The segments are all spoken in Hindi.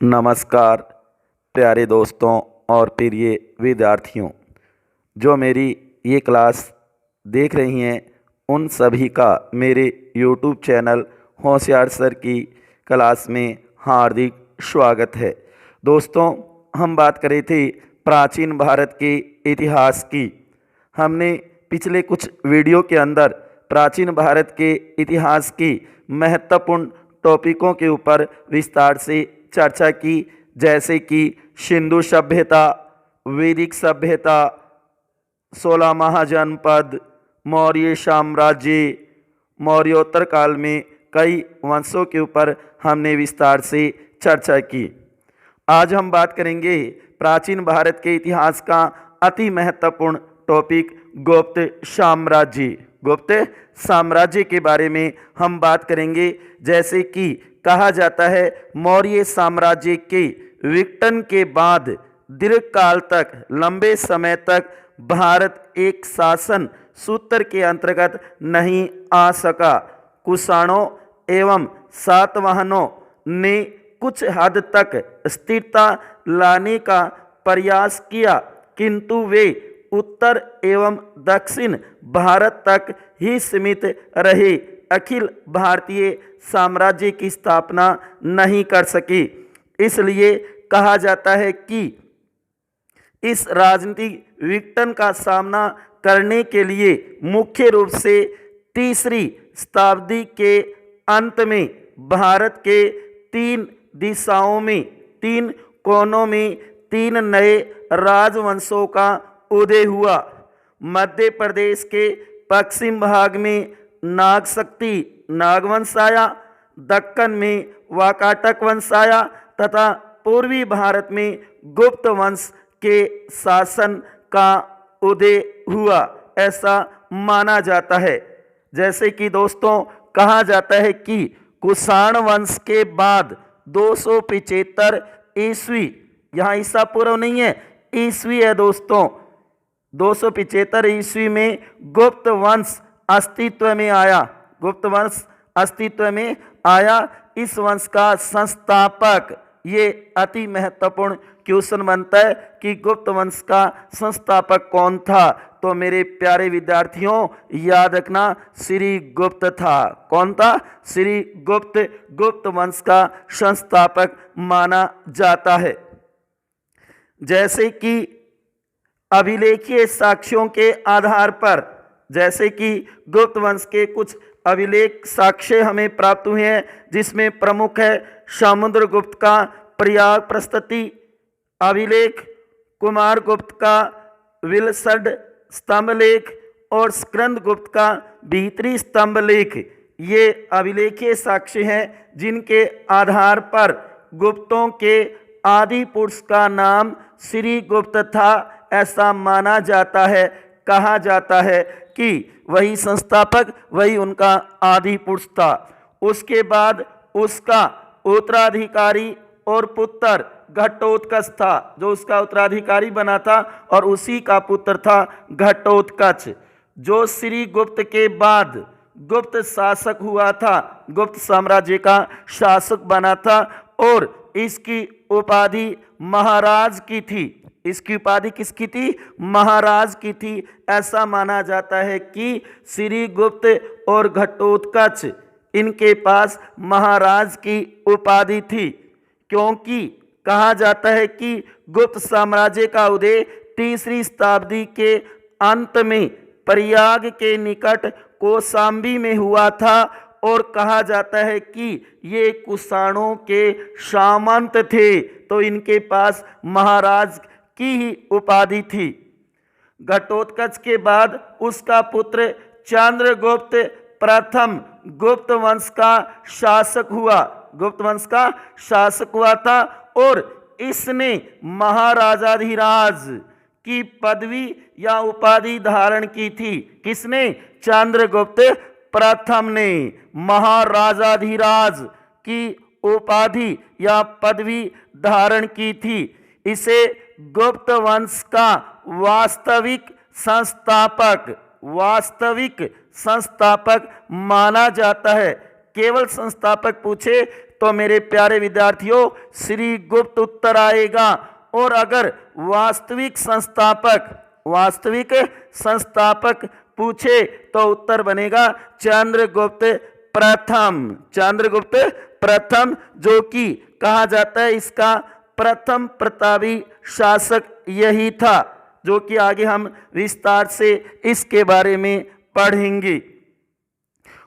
नमस्कार प्यारे दोस्तों और प्रिय विद्यार्थियों, जो मेरी ये क्लास देख रही हैं उन सभी का मेरे YouTube चैनल होशियार सर की क्लास में हार्दिक स्वागत है। दोस्तों, हम बात कर रहे थे प्राचीन भारत के इतिहास की। हमने पिछले कुछ वीडियो के अंदर प्राचीन भारत के इतिहास की महत्वपूर्ण टॉपिकों के ऊपर विस्तार से चर्चा की, जैसे कि सिंधु सभ्यता, वैदिक सभ्यता, 16 महाजनपद, मौर्य साम्राज्य, मौर्योत्तर काल में कई वंशों के ऊपर हमने विस्तार से चर्चा की। आज हम बात करेंगे प्राचीन भारत के इतिहास का अति महत्वपूर्ण टॉपिक गुप्त साम्राज्य। गुप्त साम्राज्य के बारे में हम बात करेंगे। जैसे कि कहा जाता है, मौर्य साम्राज्य के विघटन के बाद दीर्घकाल तक, लंबे समय तक भारत एक शासन सूत्र के अंतर्गत नहीं आ सका। कुषाणों एवं सातवाहनों ने कुछ हद तक स्थिरता लाने का प्रयास किया, किंतु वे उत्तर एवं दक्षिण भारत तक ही सीमित रहे, अखिल भारतीय साम्राज्य की स्थापना नहीं कर सकी। इसलिए कहा जाता है कि इस राजनीतिक विघटन का सामना करने के लिए मुख्य रूप से तीसरी शताब्दी के अंत में भारत के तीन दिशाओं में, तीन कोनों में तीन नए राजवंशों का उदय हुआ। मध्य प्रदेश के पश्चिम भाग में नागशक्ति नागवंश आया, दक्कन में वाकाटक वंश आया तथा पूर्वी भारत में गुप्त वंश के शासन का उदय हुआ, ऐसा माना जाता है। जैसे कि दोस्तों, कहा जाता है कि कुषाण वंश के बाद 275 ईस्वी, यहाँ ईसा पूर्व नहीं है, ईस्वी है दोस्तों, 275 ईस्वी में गुप्त वंश अस्तित्व में आया। गुप्त वंश अस्तित्व में आया। इस वंश का संस्थापक, ये अति महत्वपूर्ण क्वेश्चन बनता है कि गुप्त वंश का संस्थापक कौन था। तो मेरे प्यारे विद्यार्थियों, याद रखना, श्री गुप्त था। कौन था? श्री गुप्त। गुप्त वंश का संस्थापक माना जाता है। जैसे कि अभिलेखीय साक्ष्यों के आधार पर, जैसे कि गुप्त वंश के कुछ अभिलेख साक्ष्य हमें प्राप्त हुए हैं, जिसमें प्रमुख है समुद्रगुप्त का प्रयाग प्रस्तुति अभिलेख, कुमारगुप्त का विलसड स्तंभ लेख और स्कंदगुप्त का भीतरी स्तंभ लेख। ये अभिलेखीय साक्ष्य हैं जिनके आधार पर गुप्तों के आदि पुरुष का नाम श्री गुप्त था, ऐसा माना जाता है। कहा जाता है कि वही संस्थापक, वही उनका आदि पुरुष था। उसके बाद उसका उत्तराधिकारी और पुत्र घटोत्कच था, जो उसका उत्तराधिकारी बना था, और उसी का पुत्र था घटोत्कच, जो श्री गुप्त के बाद गुप्त शासक हुआ था, गुप्त साम्राज्य का शासक बना था और इसकी उपाधि महाराज की थी। इसकी उपाधि किसकी थी? महाराज की थी। ऐसा माना जाता है कि श्री गुप्त और घटोत्कच, इनके पास महाराज की उपाधि थी, क्योंकि कहा जाता है कि गुप्त साम्राज्य का उदय तीसरी शताब्दी के अंत में प्रयाग के निकट कौशाम्बी में हुआ था, और कहा जाता है कि ये कुषाणों के सामंत थे, तो इनके पास महाराज की ही उपाधि थी। घटोत्कच के बाद उसका पुत्र चंद्रगुप्त प्रथम गुप्त वंश का शासक हुआ, गुप्त वंश का शासक हुआ था, और इसने महाराजाधिराज की पदवी या उपाधि धारण की थी। किसने? चंद्रगुप्त प्रथम ने महाराजाधिराज की उपाधि या पदवी धारण की थी। इसे गुप्त वंश का वास्तविक संस्थापक माना जाता है। केवल संस्थापक पूछे तो मेरे प्यारे विद्यार्थियों श्री गुप्त उत्तर आएगा। और अगर वास्तविक संस्थापक पूछे तो उत्तर बनेगा चंद्रगुप्त प्रथम, जो कि कहा जाता है इसका प्रथम प्रतापी शासक यही था, जो कि आगे हम विस्तार से इसके बारे में पढ़ेंगे।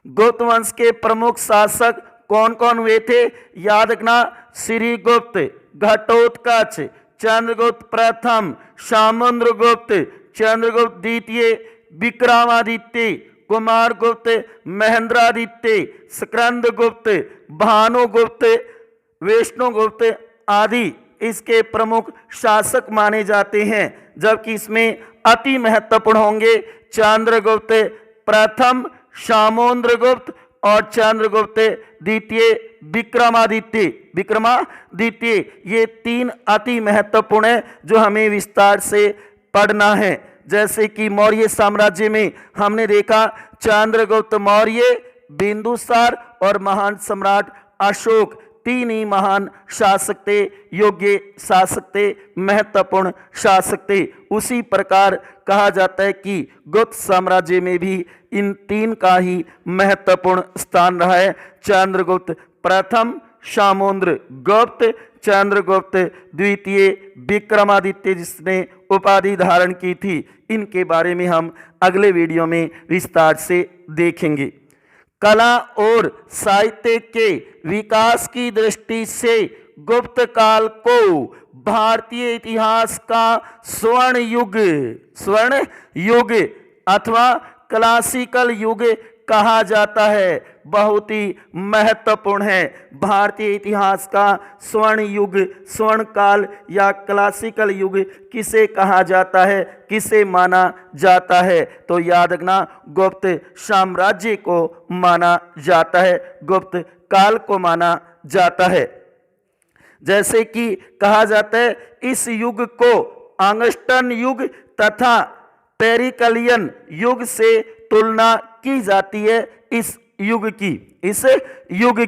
गुप्त वंश के प्रमुख शासक कौन कौन हुए थे? याद रखना, श्रीगुप्त, घटोत्कच, चंद्रगुप्त प्रथम, सामुद्रगुप्त, चंद्रगुप्त द्वितीय, विक्रमादित्य, कुमारगुप्त, महेंद्रादित्य, स्कंदगुप्त, भानुगुप्त, विष्णुगुप्त आदि इसके प्रमुख शासक माने जाते हैं। जबकि इसमें अति महत्वपूर्ण होंगे चंद्रगुप्त प्रथम, सामुद्रगुप्त और चंद्रगुप्त द्वितीय, विक्रमादित्य। ये तीन अति महत्वपूर्ण है जो हमें विस्तार से पढ़ना है। जैसे कि मौर्य साम्राज्य में हमने देखा चंद्रगुप्त मौर्य, बिंदुसार और महान सम्राट अशोक, तीन ही महान शासक थे, योग्य शासक थे, महत्वपूर्ण शासक थे। उसी प्रकार कहा जाता है कि गुप्त साम्राज्य में भी इन तीन का ही महत्वपूर्ण स्थान रहा है। चंद्रगुप्त प्रथम, सामुद्रगुप्त, चंद्रगुप्त द्वितीय, विक्रमादित्य जिसने उपाधि धारण की थी। इनके बारे में हम अगले वीडियो में विस्तार से देखेंगे। कला और साहित्य के विकास की दृष्टि से गुप्त काल को भारतीय इतिहास का स्वर्ण युग अथवा क्लासिकल युग कहा जाता है। बहुत ही महत्वपूर्ण है। भारतीय इतिहास का स्वर्ण युग, स्वर्ण काल या क्लासिकल युग किसे कहा जाता है, किसे माना जाता है? तो याद रखना, गुप्त साम्राज्य को माना जाता है, गुप्त काल को माना जाता है। जैसे कि कहा जाता है इस युग को ऑगस्टन युग तथा पेरिकलियन युग से तुलना की जाती है इस युग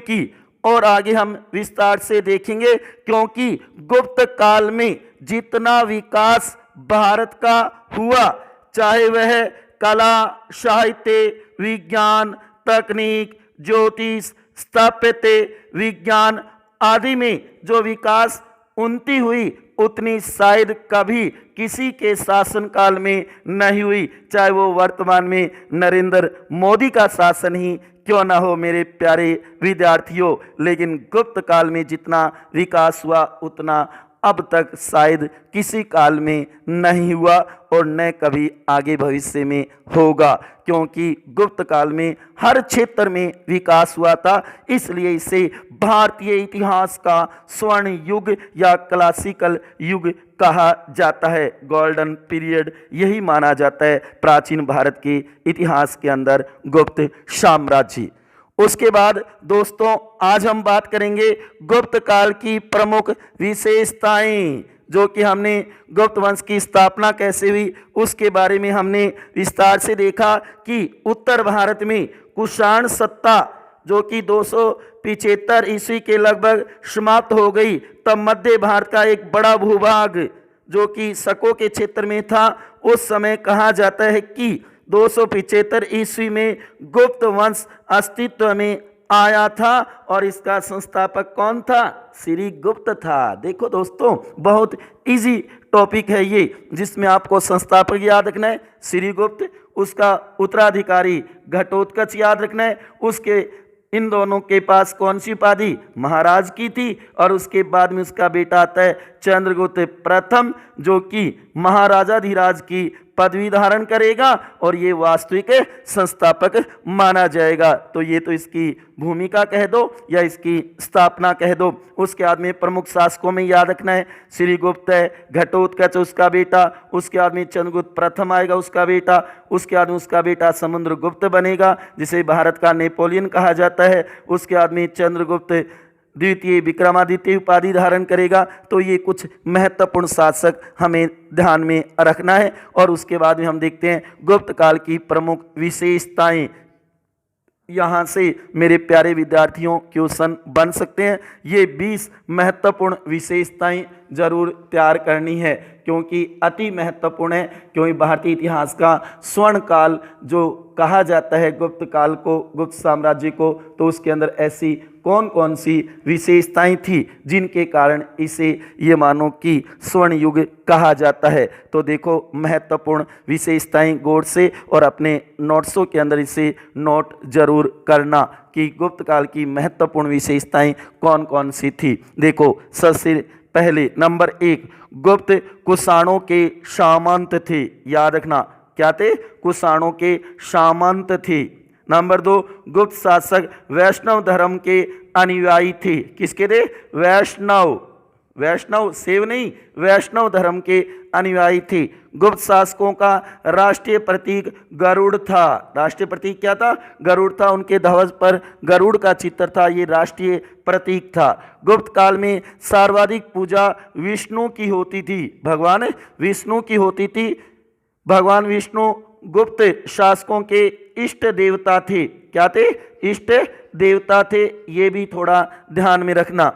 की। और आगे हम विस्तार से देखेंगे, क्योंकि गुप्त काल में जितना विकास भारत का हुआ, चाहे वह कला, साहित्य, विज्ञान, तकनीक, ज्योतिष, स्थापत्य विज्ञान आदि में जो विकास उन्नति हुई, उतनी शायद कभी किसी के शासनकाल में नहीं हुई, चाहे वो वर्तमान में नरेंद्र मोदी का शासन ही क्यों ना हो मेरे प्यारे विद्यार्थियों। लेकिन गुप्त काल में जितना विकास हुआ उतना अब तक शायद किसी काल में नहीं हुआ और न कभी आगे भविष्य में होगा, क्योंकि गुप्त काल में हर क्षेत्र में विकास हुआ था। इसलिए इसे भारतीय इतिहास का स्वर्ण युग या क्लासिकल युग कहा जाता है। गोल्डन पीरियड यही माना जाता है प्राचीन भारत के इतिहास के अंदर गुप्त साम्राज्य। उसके बाद दोस्तों आज हम बात करेंगे गुप्त काल की प्रमुख विशेषताएं, जो कि हमने गुप्त वंश की स्थापना कैसे हुई उसके बारे में हमने विस्तार से देखा कि उत्तर भारत में कुषाण सत्ता जो कि 275 ईस्वी के लगभग समाप्त हो गई, तब मध्य भारत का एक बड़ा भूभाग जो कि शकों के क्षेत्र में था, उस समय कहा जाता है कि 275 ईस्वी में गुप्त वंश अस्तित्व में आया था और इसका संस्थापक कौन था? श्री गुप्त था। देखो दोस्तों बहुत इजी टॉपिक है ये, जिसमें आपको संस्थापक याद रखना है श्री गुप्त, उसका उत्तराधिकारी घटोत्कच याद रखना है, उसके इन दोनों के पास कौन सी उपाधि? महाराज की थी। और उसके बाद में उसका बेटा आता है चंद्रगुप्त प्रथम, जो कि महाराजाधिराज की पदवी धारण करेगा और ये वास्तविक संस्थापक माना जाएगा। तो ये तो इसकी भूमिका कह दो या इसकी स्थापना कह दो। उसके बाद में प्रमुख शासकों में याद रखना है श्रीगुप्त है, घटोत्कच उसका बेटा, उसके बाद में चंद्रगुप्त प्रथम आएगा उसका बेटा, उसके बाद में उसका बेटा समुद्रगुप्त बनेगा जिसे भारत का नेपोलियन कहा जाता है, उसके बाद में चंद्रगुप्त द्वितीय विक्रमादित्य उपाधि धारण करेगा। तो ये कुछ महत्वपूर्ण शासक हमें ध्यान में रखना है। और उसके बाद में हम देखते हैं गुप्त काल की प्रमुख विशेषताएं। यहाँ से मेरे प्यारे विद्यार्थियों क्वेश्चन बन सकते हैं। ये 20 महत्वपूर्ण विशेषताएं जरूर तैयार करनी है क्योंकि अति महत्वपूर्ण है, क्योंकि भारतीय इतिहास का स्वर्ण काल जो कहा जाता है गुप्त काल को, गुप्त साम्राज्य को, तो उसके अंदर ऐसी कौन कौन सी विशेषताएं थी जिनके कारण इसे ये मानो कि स्वर्ण युग कहा जाता है। तो देखो महत्वपूर्ण विशेषताएं गौर से और अपने नोट्सों के अंदर इसे नोट जरूर करना कि गुप्त काल की महत्वपूर्ण विशेषताएं कौन कौन सी थी। देखो सबसे पहले नंबर 1, गुप्त कुषाणों के सामंत थे। याद रखना क्या थे? कुषाणों के सामंत थे। नंबर 2, गुप्त शासक वैष्णव धर्म के अनुयायी थे। किसके थे? वैष्णव, वैष्णव सेव नहीं, वैष्णव धर्म के अनुयायी थे। गुप्त शासकों का राष्ट्रीय प्रतीक गरुड़ था। राष्ट्रीय प्रतीक क्या था? गरुड़ था। उनके ध्वज पर गरुड़ का चित्र था, ये राष्ट्रीय प्रतीक था। गुप्त काल में सर्वाधिक पूजा विष्णु की होती थी। भगवान विष्णु की होती थी। भगवान विष्णु गुप्त शासकों के इष्ट देवता थे। क्या थे? इष्ट देवता थे। ये भी थोड़ा ध्यान में रखना।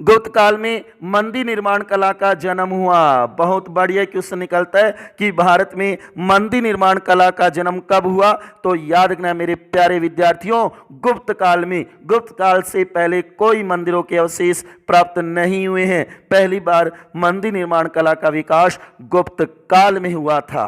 गुप्त काल में मंदिर निर्माण कला का जन्म हुआ। बहुत बढ़िया क्वेश्चन निकलता है कि भारत में मंदिर निर्माण कला का जन्म कब हुआ? तो याद रखना मेरे प्यारे विद्यार्थियों, गुप्त काल में। गुप्त काल से पहले कोई मंदिरों के अवशेष प्राप्त नहीं हुए हैं। पहली बार मंदिर निर्माण कला का विकास गुप्त काल में हुआ था।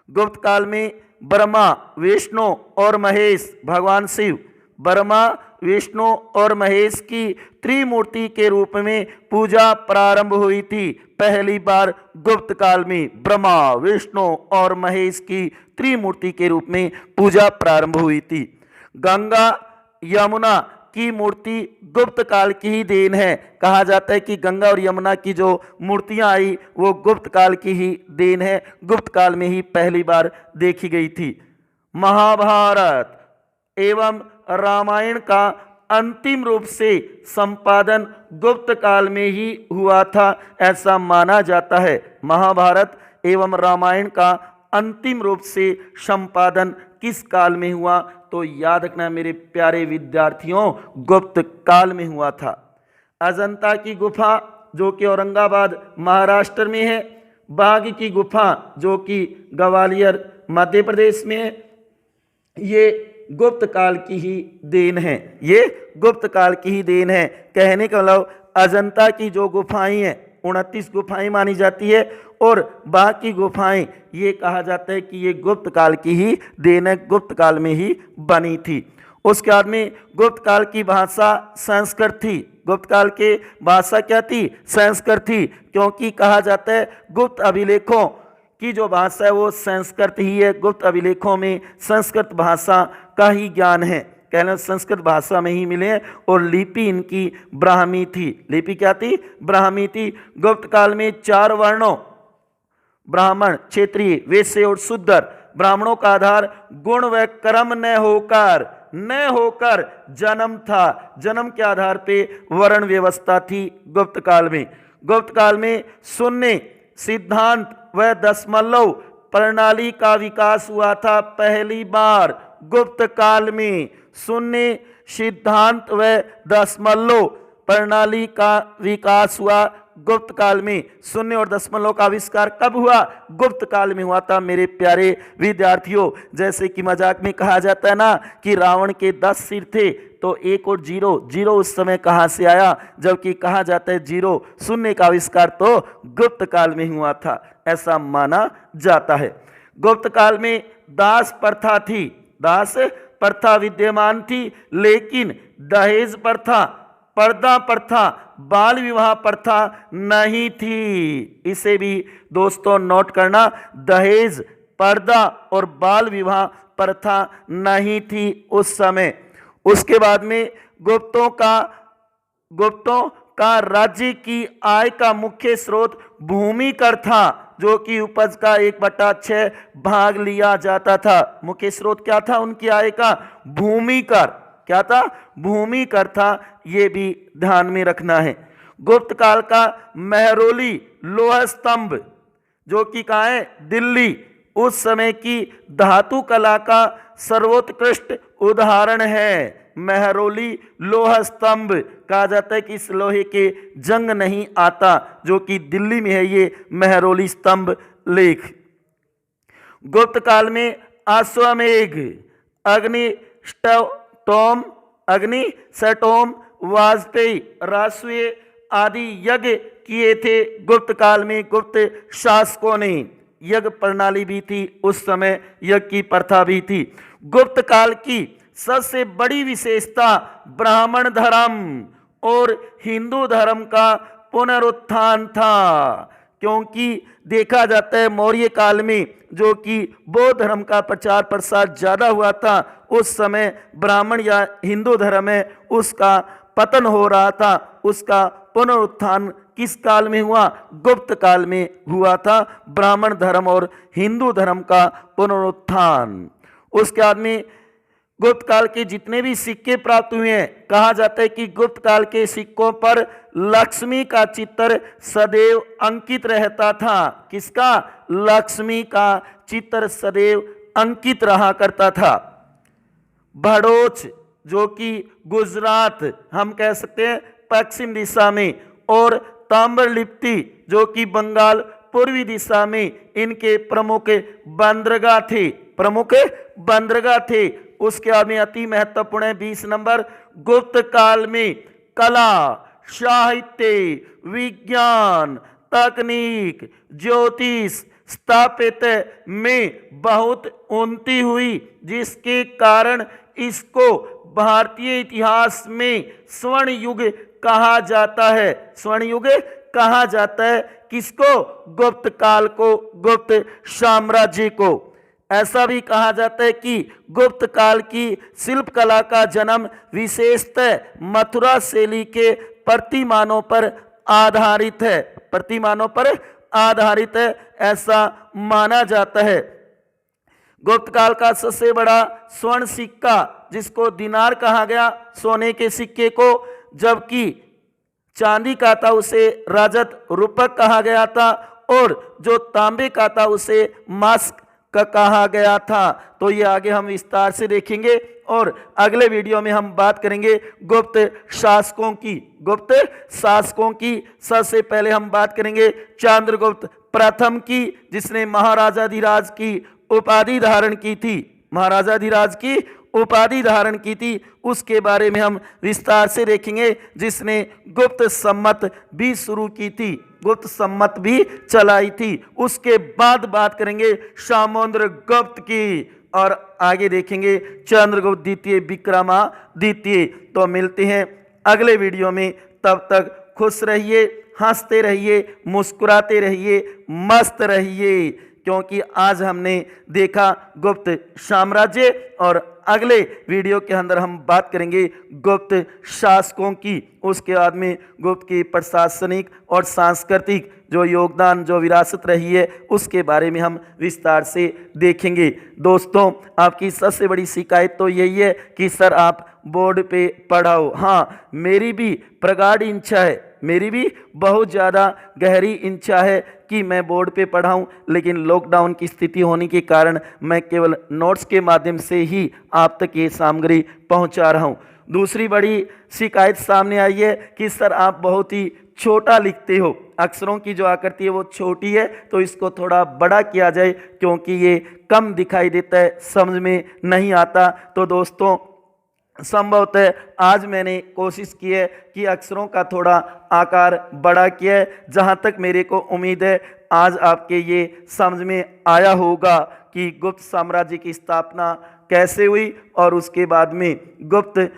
गुप्त काल में ब्रह्मा, विष्णु और महेश, भगवान शिव, ब्रह्मा, विष्णु और महेश की त्रिमूर्ति के रूप में पूजा प्रारंभ हुई थी। पहली बार गुप्त काल में ब्रह्मा, विष्णु और महेश की त्रिमूर्ति के रूप में पूजा प्रारंभ हुई थी। गंगा यमुना की मूर्ति गुप्त काल की ही देन है। कहा जाता है कि गंगा और यमुना की जो मूर्तियां आई वो गुप्त काल की ही देन है, गुप्त काल में ही पहली बार देखी गई थी। महाभारत एवं रामायण का अंतिम रूप से संपादन गुप्त काल में ही हुआ था, ऐसा माना जाता है। महाभारत एवं रामायण का अंतिम रूप से संपादन किस काल में हुआ? तो याद रखना मेरे प्यारे विद्यार्थियों, गुप्त काल में हुआ था। अजंता की गुफा जो कि औरंगाबाद महाराष्ट्र में है, बाघ की गुफा जो कि ग्वालियर मध्य प्रदेश में है, ये गुप्त काल की ही देन है। ये गुप्त काल की ही देन है। कहने का मतलब अजंता की जो गुफाएं हैं 29 गुफाएं मानी जाती है और बाकी गुफाएं ये कहा जाता है कि ये गुप्त काल की ही देन है, गुप्त काल में ही बनी थी। उसके बाद में गुप्त काल की भाषा संस्कृत थी। गुप्त काल के भाषा क्या थी? संस्कृत थी, क्योंकि कहा जाता है गुप्त अभिलेखों की जो भाषा है वो संस्कृत ही है। गुप्त अभिलेखों में संस्कृत भाषा का ही ज्ञान है, कहना संस्कृत भाषा में ही मिले। और लिपि इनकी ब्राह्मी थी। लिपि क्या थी? ब्राह्मी थी। गुप्त काल में 4 वर्णों ब्राह्मण, क्षत्रिय, वैश्य और शूद्र, ब्राह्मणों का आधार गुण व कर्म न होकर जन्म था। जन्म के आधार पे वर्ण व्यवस्था थी गुप्त काल में। गुप्त काल में शून्य सिद्धांत व दशमलव प्रणाली का विकास हुआ था। पहली बार गुप्त काल में शून्य सिद्धांत व दशमलव प्रणाली का विकास हुआ। गुप्त काल में शून्य और दशमलव का आविष्कार कब हुआ? गुप्त काल में हुआ था मेरे प्यारे विद्यार्थियों। जैसे कि मजाक में कहा जाता है ना कि रावण के 10 सिर थे, तो 1 और 0, 0 उस समय कहाँ से आया? जबकि कहा जाता है 0, शून्य का आविष्कार तो गुप्त काल में हुआ था, ऐसा माना जाता है। गुप्त काल में दास प्रथा थी। दास प्रथा विद्यमान थी, लेकिन दहेज प्रथा, पर्दा प्रथा, बाल विवाह प्रथा नहीं थी। इसे भी दोस्तों नोट करना, दहेज, पर्दा और बाल विवाह प्रथा नहीं थी उस समय। उसके बाद में गुप्तों का राज्य की आय का मुख्य स्रोत भूमि कर था, जो कि उपज का 1/6 भाग लिया जाता था। मुख्य स्रोत क्या था उनकी आय का? भूमि कर। क्या था? भूमि कर था। ये भी ध्यान में रखना है। गुप्त काल का महरौली लोह स्तंभ जो कि कहाँ है? दिल्ली। उस समय की धातु कला का सर्वोत्कृष्ट उदाहरण है महरौली लोहा स्तंभ। कहा जाता है कि इस लोहे के जंग नहीं आता, जो कि दिल्ली में है ये महरौली स्तंभ लेख। गुप्त काल में अश्वमेघ, अग्निशटोम, वाजपेयी, राष्ट्रीय आदि यज्ञ किए थे। गुप्त काल में गुप्त शासकों ने यज्ञ प्रणाली भी थी, उस समय यज्ञ की प्रथा भी थी। गुप्त काल की सबसे बड़ी विशेषता ब्राह्मण धर्म और हिंदू धर्म का पुनरुत्थान था, क्योंकि देखा जाता है मौर्य काल में जो कि बौद्ध धर्म का प्रचार प्रसार ज़्यादा हुआ था, उस समय ब्राह्मण या हिंदू धर्म है उसका पतन हो रहा था। उसका पुनरुत्थान किस काल में हुआ? गुप्त काल में हुआ था, ब्राह्मण धर्म और हिंदू धर्म का पुनरुत्थान। उसके बाद में गुप्त काल के जितने भी सिक्के प्राप्त हुए हैं, कहा जाता है कि गुप्त काल के सिक्कों पर लक्ष्मी का चित्र सदैव अंकित रहता था। किसका? लक्ष्मी का चित्र सदैव अंकित रहा करता था। भड़ोच जो कि गुजरात हम कह सकते हैं पश्चिम दिशा में, और ताम्रलिप्ति जो कि बंगाल पूर्वी दिशा में, इनके प्रमुख बंदरगाह थे। उसके बाद में अति महत्वपूर्ण है 20 नंबर, गुप्त काल में कला, साहित्य, विज्ञान, तकनीक, ज्योतिष, स्थापत्य में बहुत उन्नति हुई, जिसके कारण इसको भारतीय इतिहास में स्वर्ण युग कहा जाता है। स्वर्ण युग कहा जाता है किसको? गुप्त काल को, गुप्त साम्राज्य को। ऐसा भी कहा जाता है कि गुप्त काल की शिल्प कला का जन्म विशेषतः मथुरा शैली के प्रतिमानों पर आधारित है, ऐसा माना जाता है। गुप्त काल का सबसे बड़ा स्वर्ण सिक्का, जिसको दिनार कहा गया सोने के सिक्के को, जबकि चांदी का था उसे रजत रूपक कहा गया था, और जो तांबे का था उसे मास्क का कहा गया था। तो ये आगे हम विस्तार से देखेंगे, और अगले वीडियो में हम बात करेंगे गुप्त शासकों की। सबसे पहले हम बात करेंगे चंद्रगुप्त प्रथम की, जिसने महाराजाधिराज की उपाधि धारण की थी। उसके बारे में हम विस्तार से देखेंगे, जिसने गुप्त सम्मत भी शुरू की थी, गुप्त सम्मत भी चलाई थी। उसके बाद बात करेंगे समुद्रगुप्त की, और आगे देखेंगे चंद्रगुप्त द्वितीय, विक्रमादित्य। तो मिलते हैं अगले वीडियो में, तब तक खुश रहिए, हंसते रहिए, मुस्कुराते रहिए, मस्त रहिए, क्योंकि आज हमने देखा गुप्त साम्राज्य, और अगले वीडियो के अंदर हम बात करेंगे गुप्त शासकों की। उसके बाद में गुप्त की प्रशासनिक और सांस्कृतिक जो योगदान, जो विरासत रही है, उसके बारे में हम विस्तार से देखेंगे। दोस्तों, आपकी सबसे बड़ी शिकायत तो यही है कि सर आप बोर्ड पे पढ़ाओ। हाँ, मेरी भी प्रगाढ़ इच्छा है, मेरी भी बहुत ज़्यादा गहरी इच्छा है कि मैं बोर्ड पे पढ़ाऊं, लेकिन लॉकडाउन की स्थिति होने के कारण मैं केवल नोट्स के माध्यम से ही आप तक ये सामग्री पहुंचा रहा हूं। दूसरी बड़ी शिकायत सामने आई है कि सर आप बहुत ही छोटा लिखते हो, अक्षरों की जो आकृति है वो छोटी है, तो इसको थोड़ा बड़ा किया जाए, क्योंकि ये कम दिखाई देता है, समझ में नहीं आता। तो दोस्तों, संभवतः आज मैंने कोशिश की है कि अक्षरों का थोड़ा आकार बड़ा किया है। जहाँ तक मेरे को उम्मीद है आज आपके ये समझ में आया होगा कि गुप्त साम्राज्य की स्थापना कैसे हुई, और उसके बाद में गुप्त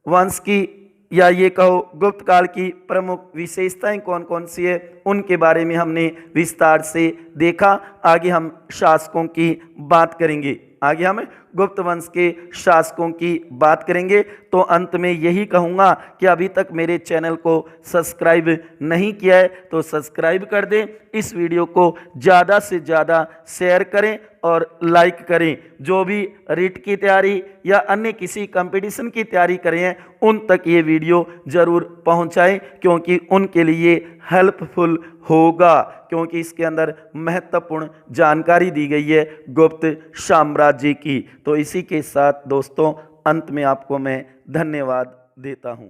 वंश की, या ये कहो गुप्त काल की प्रमुख विशेषताएं कौन कौन सी है, उनके बारे में हमने विस्तार से देखा। आगे हम शासकों की बात करेंगे, आगे हम गुप्त वंश के शासकों की बात करेंगे। तो अंत में यही कहूँगा कि अभी तक मेरे चैनल को सब्सक्राइब नहीं किया है तो सब्सक्राइब कर दें, इस वीडियो को ज़्यादा से ज़्यादा शेयर करें और लाइक करें। जो भी रीट की तैयारी या अन्य किसी कंपटीशन की तैयारी करें हैं उन तक ये वीडियो ज़रूर पहुंचाएं, क्योंकि उनके लिए हेल्पफुल होगा, क्योंकि इसके अंदर महत्वपूर्ण जानकारी दी गई है गुप्त साम्राज्य की। तो इसी के साथ दोस्तों अंत में आपको मैं धन्यवाद देता हूं।